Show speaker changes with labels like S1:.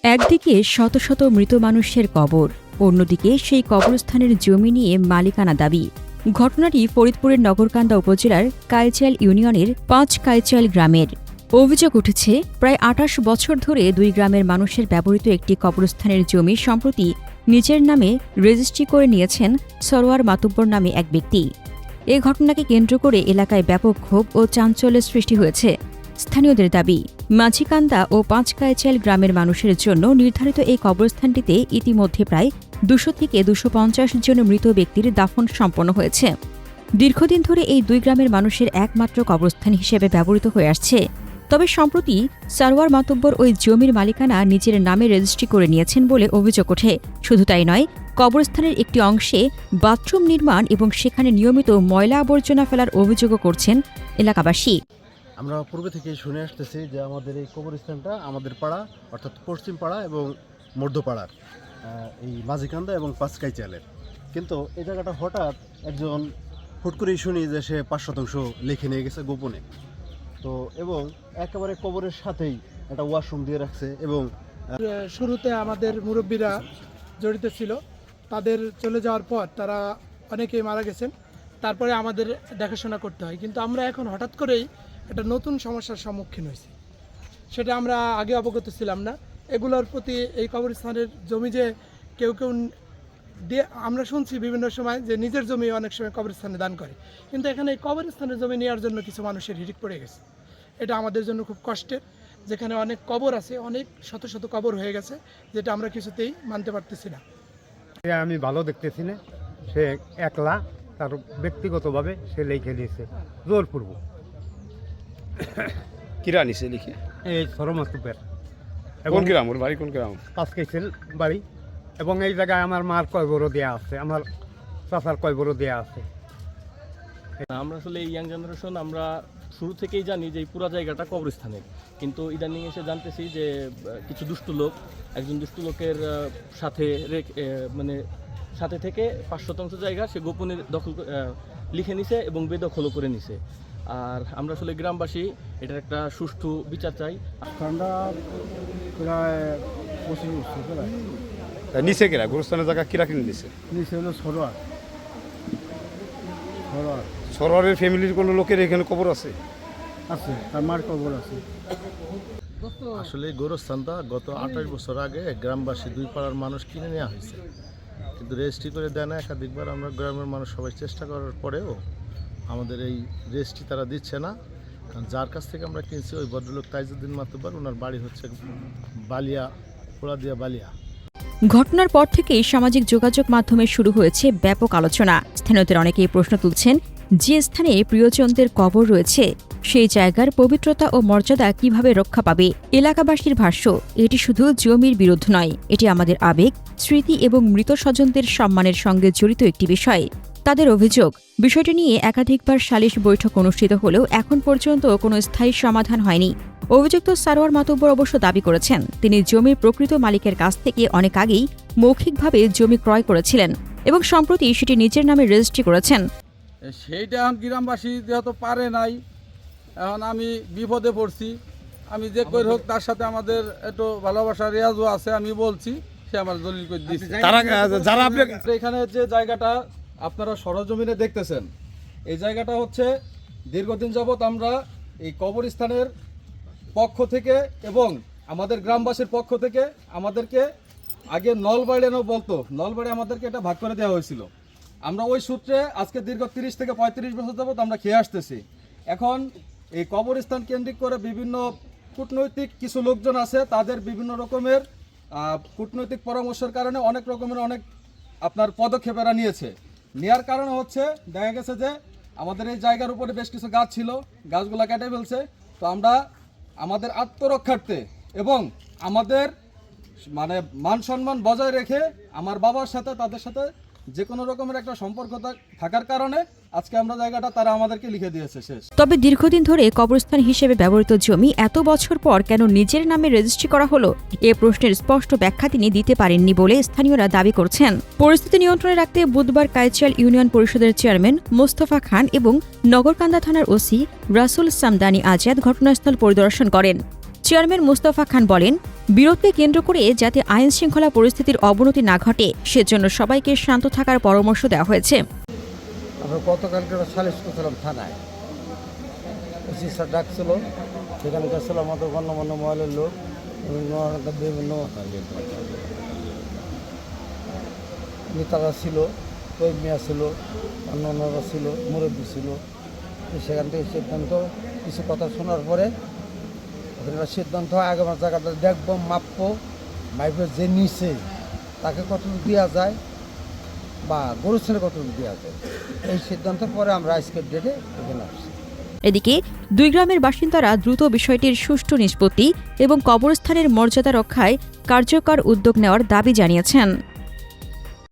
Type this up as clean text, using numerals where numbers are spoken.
S1: একদিকে শত শত মৃত মানুষের কবর, অন্যদিকে সেই কবরস্থানের জমি নিয়ে মালিকানা দাবি। ঘটনাটি ফরিদপুরের নগরকান্দা উপজেলার কাইচাইল ইউনিয়নের ৫ কাইচাইল গ্রামের। অভিযোগ উঠেছে, প্রায় ২৮ বছর ধরে দুই গ্রামের মানুষের ব্যবহৃত একটি কবরস্থানের জমি সম্প্রতি নিজের নামে রেজিস্ট্রি করে নিয়েছেন সরোয়ার মাতুব্বর নামে এক ব্যক্তি। এ ঘটনাকে কেন্দ্র করে এলাকায় ব্যাপক ক্ষোভ ও চাঞ্চল্যের সৃষ্টি হয়েছে। স্থানীয়দের দাবি, মাঝিকান্দা ও ৫ কাইচাইল গ্রামের মানুষের জন্য নির্ধারিত এই কবরস্থানটিতে ইতিমধ্যে প্রায় ২০০ থেকে ২৫০ জন মৃত ব্যক্তির দাফন সম্পন্ন হয়েছে। দীর্ঘদিন ধরে এই দুই গ্রামের মানুষের একমাত্র কবরস্থান হিসেবে ব্যবহৃত হয়ে আসছে। তবে সম্প্রতি সরোয়ার মাতুব্বর ওই জমির মালিকানা নিজের নামে রেজিস্ট্রি করে নিয়েছেন বলে অভিযোগ ওঠে। শুধু তাই নয়, কবরস্থানের একটি অংশে বাথরুম নির্মাণ এবং সেখানে নিয়মিত ময়লা আবর্জনা ফেলার অভিযোগও করছেন এলাকাবাসী।
S2: আমরা পূর্বে থেকে শুনে আসতেছি যে আমাদের এই কবরস্থানটা আমাদের পাড়া অর্থাৎ পশ্চিম পাড়া এবং মধ্যপাড়ার এই মাঝিকান্দা এবং ৫ কাইচাইলের। কিন্তু এই জায়গাটা হঠাৎ একজন হুট করেই শুনি যে সে ৫% লিখে নিয়ে গেছে গোপনে। তো এবং একেবারে কবরের সাথেই একটা ওয়াশরুম দিয়ে রাখছে। এবং
S3: শুরুতে আমাদের মুরব্বীরা জড়িত ছিল, তাদের চলে যাওয়ার পর তারা অনেকেই মারা গেছেন। তারপরে আমাদের দেখাশোনা করতে হয়, কিন্তু আমরা এখন হঠাৎ করেই একটা নতুন সমস্যার সম্মুখীন হয়েছি। সেটা আমরা আগে অবগত ছিলাম না। এগুলোর প্রতি এই কবরস্থানের জমি যে কেউ দিয়ে আমরা শুনছি বিভিন্ন সময় যে নিজের জমি অনেক সময় কবরস্থানে দান করে, কিন্তু এখানে এই কবরস্থানের জমি নেওয়ার জন্য কিছু মানুষের হিড়িক পড়ে গেছে। এটা আমাদের জন্য খুব কষ্টের, যেখানে অনেক কবর আছে, অনেক শত শত কবর হয়ে গেছে, যেটা আমরা কিছুতেই মানতে পারতেছি না।
S4: আমি ভালো দেখতেছি না, সে একলা তার ব্যক্তিগতভাবে সে লিখে দিয়েছে জোরপূর্বক।
S5: কিরা নিছে লিখে?
S4: এই সরমাতুবের
S5: কোন গ্রাম? ওর বাড়ি কোন গ্রাম?
S4: ৫ কাইচাইল বাড়ি। এবং এই জায়গায় আমার মার কয়বরও দেওয়া আছে, আমার চাচার কয়বরও দেওয়া আছে।
S6: আমরা আসলে এই ইয়াং জেনারেশন আমরা শুরু থেকেই জানি যে এই পুরো জায়গাটা কবরস্থানের, কিন্তু ইদানিং এসে জানতেছি যে কিছু একজন দুষ্ট লোকের সাথে সাথে থেকে ৫% জায়গা সে গোপনে লিখে নিছে এবং বেদখলও করে নিছে। আর আমরা আসলে গ্রামবাসী এটার একটা সুষ্ঠু বিচার চাই।
S5: নিচে কিরা গোরস্থানের জায়গা কিরা কিনে দিছে?
S4: নিচে হলো সরোয়ার।
S5: সরোয়ারের ফ্যামিলির কোনো লোকের এখানে কবর আছে?
S4: আছে, তার মার কবর আছে।
S2: আসলে এই গোরস্থানটা গত ২৮ বছর আগে গ্রামবাসী দুই পাড়ার মানুষ কিনে নেওয়া হয়েছে, কিন্তু রেজিস্ট্রি করে দেয় না। একাধিকবার আমরা গ্রামের মানুষ সবাই চেষ্টা করার পরেও আমাদের এই রেজিস্ট্রি তারা দিচ্ছে না। কারণ যার কাছ থেকে আমরা কিনছি ওই ভদ্রলোক তাইজউদ্দিন মাতুব্বর, ওনার বাড়ি হচ্ছে বালিয়া, পোড়াদিয়া বালিয়া।
S1: ঘটনার পর থেকেই সামাজিক যোগাযোগ মাধ্যমে শুরু হয়েছে ব্যাপক আলোচনা। স্থানীয়দের অনেকেই প্রশ্ন তুলছেন, যে স্থানে প্রিয়জনদের কবর রয়েছে সেই জায়গার পবিত্রতা ও মর্যাদা কিভাবে রক্ষা পাবে। এলাকাবাসীর ভাষ্য, এটি শুধু জমির বিরুদ্ধ নয়, এটি আমাদের আবেগ, স্মৃতি এবং মৃত স্বজনদের সম্মানের সঙ্গে জড়িত একটি বিষয়। তাদের অভিযোগ, বিষয়টি নিয়ে একাধিকবার সালিশ বৈঠক অনুষ্ঠিত হলেও এখন পর্যন্ত কোনো স্থায়ী সমাধান হয়নি। অভিযুক্ত সরোয়ার মাতুব্বর অবশ্য দাবি করেছেন, তিনি জমির প্রকৃত মালিকের কাছ থেকে অনেক আগেই মৌখিকভাবে জমি ক্রয় করেছিলেন এবং সম্প্রতি সেটি নিজের নামে রেজিস্ট্রি করেছেন।
S7: সেইটা এখন গ্রামবাসী যেহেতু পারে নাই, এখন আমি বিপদে পড়ছি। আমি যে কই হোক তার সাথে আমাদের একটু ভালোবাসা রেয়াজও আছে, আমি বলছি, সে আমার দলিল করে দিচ্ছে।
S5: যারা আপনি
S7: এখানে যে জায়গাটা আপনারা সরজমিনে দেখতেছেন, এই জায়গাটা হচ্ছে দীর্ঘদিন যাবৎ আমরা এই কবরস্থানের পক্ষ থেকে এবং আমাদের গ্রামবাসীর পক্ষ থেকে আমাদেরকে আগে নলবাড়িয়ানো বলতো, নলবাড়ি আমাদেরকে এটা ভাগ করে দেওয়া হয়েছিল। আমরা ওই সূত্রে আজকে দীর্ঘ ৩০ থেকে ৩৫ বছর যাবৎ আমরা খেয়ে আসতেছি। এখন এই কবরস্থান কেন্দ্রিক করে বিভিন্ন কূটনৈতিক কিছু লোকজন আছে, তাদের বিভিন্ন রকমের কূটনৈতিক পরামর্শের কারণে অনেক আপনার পদক্ষেপ এরা নেওয়ার কারণে হচ্ছে দেখা গেছে যে আমাদের এই জায়গার উপরে বেশ কিছু গাছ ছিল, গাছগুলা কেটে ফেলছে। তো আমরা আমাদের আত্মরক্ষার্থে এবং আমাদের মান সম্মান বজায় রেখে আমার বাবার সাথে তাদের সাথে যে কোনো রকমের একটা সম্পর্ক থাকার কারণে আজকে আমরা জায়গাটা তারা আমাদেরকে লিখে দিয়েছে শেষ।
S1: তবে দীর্ঘদিন ধরে কবরস্থান হিসেবে ব্যবহৃত জমি এত বছর পর কেন নিজের নামে রেজিস্ট্রি করা হলো, এ প্রশ্নের স্পষ্ট ব্যাখ্যা তিনি দিতে পারেননি বলে স্থানীয়রা দাবি করছেন। পরিস্থিতি নিয়ন্ত্রণে রাখতে বুধবার কাইচাইল ইউনিয়ন পরিষদের চেয়ারম্যান মোস্তফা খান এবং নগরকান্দা থানার ওসি রাসুল সামদানি আজাদ ঘটনাস্থল পরিদর্শন করেন। চেয়ারম্যান মোস্তফা খান বলেন, বিরোধকে কেন্দ্র করে যাতে আইন শৃঙ্খলা পরিস্থিতির অবনতি না ঘটে সেজন্য সবাইকে শান্ত থাকার পরামর্শ দেওয়া হয়েছে।
S8: আমরা গতকালকে সালিশ করছিলাম থানায়, ওসি স্যার ডাকছিল, সেখানে গেছিল আমাদের গণ্যমান্য মহলের লোক এবং বিভিন্ন নেতারা ছিল, তৈব মিয়া ছিল, অন্যান্যরা ছিল, মুরব্বী ছিল। সেখান থেকে সিদ্ধান্ত, কিছু কথা শোনার পরে ওখানে সিদ্ধান্ত হয় আগামী জায়গাটা দেখবো, মাপবো, মাইপে যে নিচে তাকে কতটুকু দেওয়া যায় বা গরুস্থানে কতটুকু দেওয়া যায়, এই সিদ্ধান্তের পরে আমরা আজকের ডেটে এখানে আসছি।
S1: এদিকে দুই গ্রামের বাসিন্দারা দ্রুত বিষয়টির সুষ্ঠু নিষ্পত্তি এবং কবরস্থানের মর্যাদা রক্ষায় কার্যকর উদ্যোগ নেওয়ার দাবি জানিয়েছেন।